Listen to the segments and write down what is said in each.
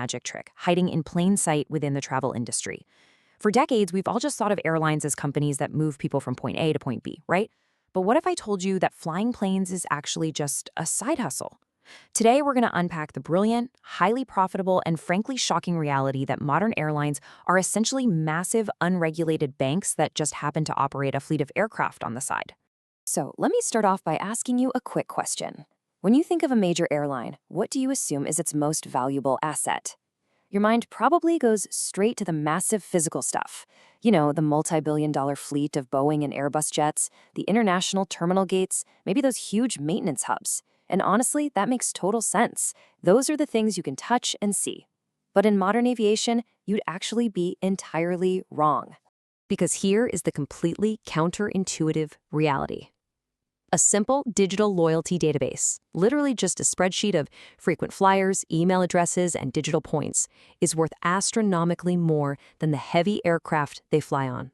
magic trick, hiding in plain sight within the travel industry. For decades, we've all just thought of airlines as companies that move people from point A to point B, right? But what if I told you that flying planes is actually just a side hustle? Today, we're going to unpack the brilliant, highly profitable, and frankly shocking reality that modern airlines are essentially massive, unregulated banks that just happen to operate a fleet of aircraft on the side. So let me start off by asking you a quick question. When you think of a major airline, what do you assume is its most valuable asset? Your mind probably goes straight to the massive physical stuff. You know, the multi-billion-dollar fleet of Boeing and Airbus jets, the international terminal gates, maybe those huge maintenance hubs. And honestly, that makes total sense. Those are the things you can touch and see. But in modern aviation, you'd actually be entirely wrong. Because here is the completely counterintuitive reality. A simple digital loyalty database, literally just a spreadsheet of frequent flyers, email addresses, and digital points, is worth astronomically more than the heavy aircraft they fly on.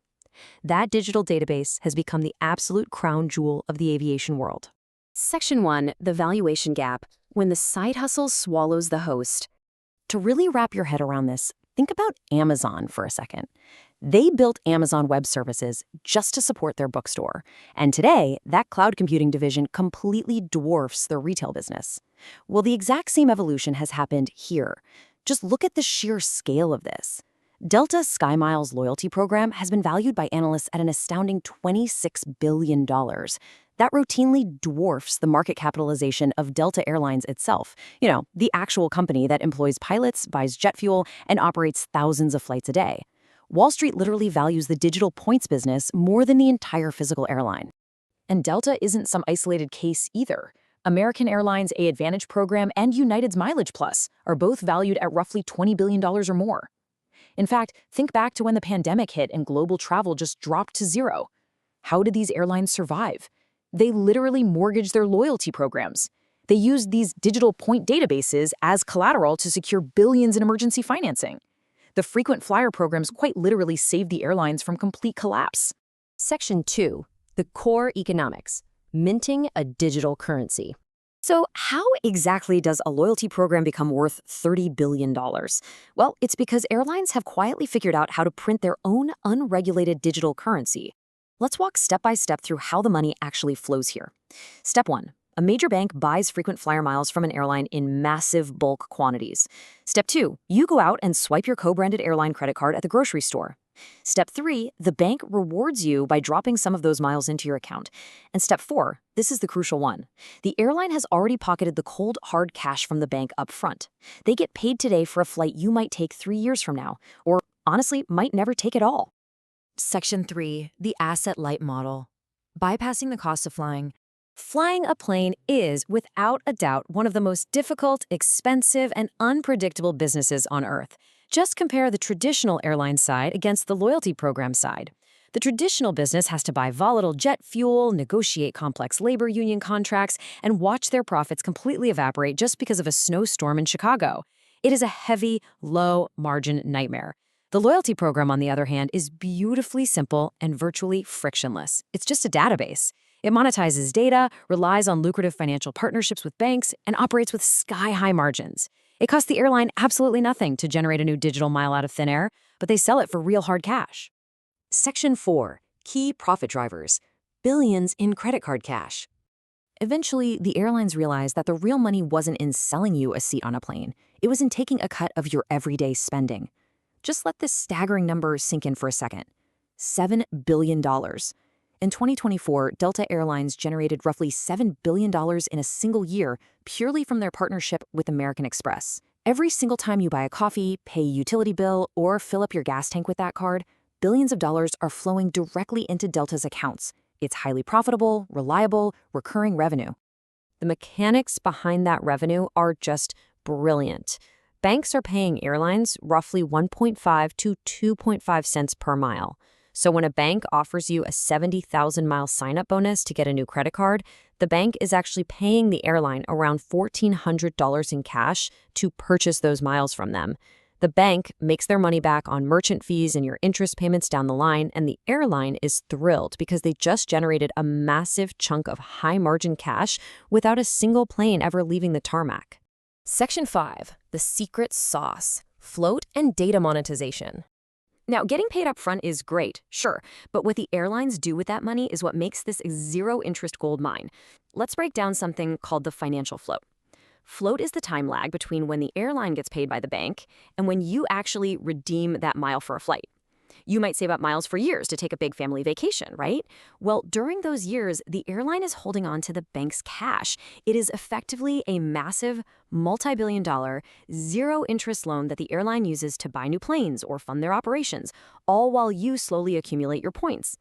That digital database has become the absolute crown jewel of the aviation world. Section 1, the valuation gap, when the side hustle swallows the host. To really wrap your head around this, think about Amazon for a second. They built Amazon Web Services just to support their bookstore, and today, that cloud computing division completely dwarfs their retail business. Well, the exact same evolution has happened here. Just look at the sheer scale of this. Delta SkyMiles loyalty program has been valued by analysts at an astounding $26 billion. That routinely dwarfs the market capitalization of Delta Airlines itself. You know, the actual company that employs pilots, buys jet fuel, and operates thousands of flights a day. Wall Street literally values the digital points business more than the entire physical airline. And Delta isn't some isolated case either. American Airlines' AAdvantage program and United's Mileage Plus are both valued at roughly $20 billion or more. In fact, think back to when the pandemic hit and global travel just dropped to zero. How did these airlines survive? They literally mortgaged their loyalty programs. They used these digital point databases as collateral to secure billions in emergency financing. The frequent flyer programs quite literally saved the airlines from complete collapse. Section 2, the core economics, minting a digital currency. So how exactly does a loyalty program become worth $30 billion? Well, it's because airlines have quietly figured out how to print their own unregulated digital currency. Let's walk step by step through how the money actually flows here. Step 1. A major bank buys frequent flyer miles from an airline in massive bulk quantities. Step 2. You go out and swipe your co-branded airline credit card at the grocery store. Step 3. The bank rewards you by dropping some of those miles into your account. And Step 4. This is the crucial one. The airline has already pocketed the cold, hard cash from the bank up front. They get paid today for a flight you might take 3 years from now, or honestly, might never take at all. Section 3. The asset-light model. Bypassing the cost of flying. Flying a plane is, without a doubt, one of the most difficult, expensive, and unpredictable businesses on Earth. Just compare the traditional airline side against the loyalty program side. The traditional business has to buy volatile jet fuel, negotiate complex labor union contracts, and watch their profits completely evaporate just because of a snowstorm in Chicago. It is a heavy, low-margin nightmare. The loyalty program, on the other hand, is beautifully simple and virtually frictionless. It's just a database. It monetizes data, relies on lucrative financial partnerships with banks, and operates with sky-high margins. It costs the airline absolutely nothing to generate a new digital mile out of thin air, but they sell it for real hard cash. Section 4. Key profit drivers. Billions in credit card cash. Eventually, the airlines realized that the real money wasn't in selling you a seat on a plane. It was in taking a cut of your everyday spending. Just let this staggering number sink in for a second. $7 billion. In 2024, Delta Airlines generated roughly $7 billion in a single year purely from their partnership with American Express. Every single time you buy a coffee, pay a utility bill, or fill up your gas tank with that card, billions of dollars are flowing directly into Delta's accounts. It's highly profitable, reliable, recurring revenue. The mechanics behind that revenue are just brilliant. Banks are paying airlines roughly 1.5 to 2.5 cents per mile. So when a bank offers you a 70,000-mile sign-up bonus to get a new credit card, the bank is actually paying the airline around $1,400 in cash to purchase those miles from them. The bank makes their money back on merchant fees and your interest payments down the line, and the airline is thrilled because they just generated a massive chunk of high-margin cash without a single plane ever leaving the tarmac. Section 5, the secret sauce, float and data monetization. Now, getting paid up front is great, sure, but what the airlines do with that money is what makes this a zero-interest gold mine. Let's break down something called the financial float. Float is the time lag between when the airline gets paid by the bank and when you actually redeem that mile for a flight. You might save up miles for years to take a big family vacation, right? Well, during those years, the airline is holding on to the bank's cash. It is effectively a massive, multi-billion-dollar, zero-interest loan that the airline uses to buy new planes or fund their operations, all while you slowly accumulate your points.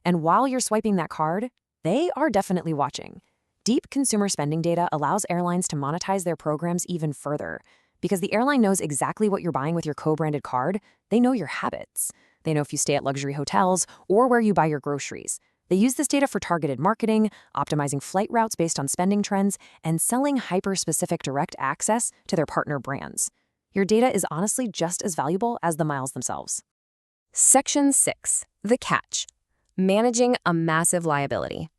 And while you're swiping that card, they are definitely watching. Deep consumer spending data allows airlines to monetize their programs even further. Because the airline knows exactly what you're buying with your co-branded card, they know your habits. They know if you stay at luxury hotels or where you buy your groceries. They use this data for targeted marketing, optimizing flight routes based on spending trends, and selling hyper-specific direct access to their partner brands. Your data is honestly just as valuable as the miles themselves. Section 6, the catch, managing a massive liability.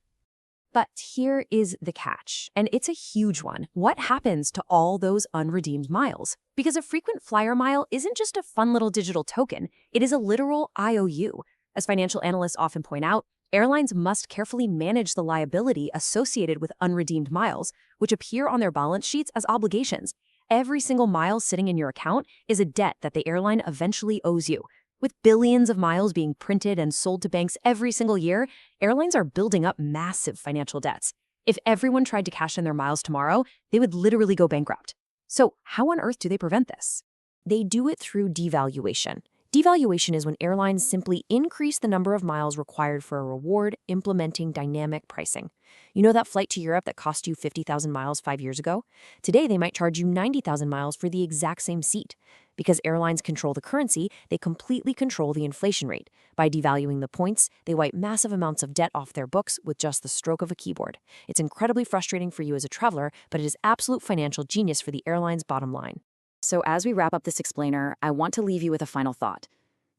But here is the catch, and it's a huge one. What happens to all those unredeemed miles? Because a frequent flyer mile isn't just a fun little digital token, it is a literal IOU. As financial analysts often point out, airlines must carefully manage the liability associated with unredeemed miles, which appear on their balance sheets as obligations. Every single mile sitting in your account is a debt that the airline eventually owes you. With billions of miles being printed and sold to banks every single year, airlines are building up massive financial debts. If everyone tried to cash in their miles tomorrow, they would literally go bankrupt. So how on earth do they prevent this? They do it through devaluation. Devaluation is when airlines simply increase the number of miles required for a reward, implementing dynamic pricing. You know that flight to Europe that cost you 50,000 miles 5 years ago? Today, they might charge you 90,000 miles for the exact same seat. Because airlines control the currency, they completely control the inflation rate. By devaluing the points, they wipe massive amounts of debt off their books with just the stroke of a keyboard. It's incredibly frustrating for you as a traveler, but it is absolute financial genius for the airline's bottom line. So as we wrap up this explainer, I want to leave you with a final thought.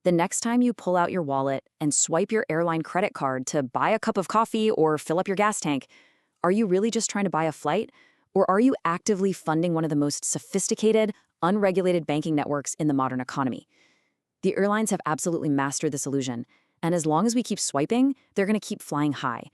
The next time you pull out your wallet and swipe your airline credit card to buy a cup of coffee or fill up your gas tank, are you really just trying to buy a flight? Or are you actively funding one of the most sophisticated, unregulated banking networks in the modern economy? The airlines have absolutely mastered this illusion, and as long as we keep swiping, they're going to keep flying high.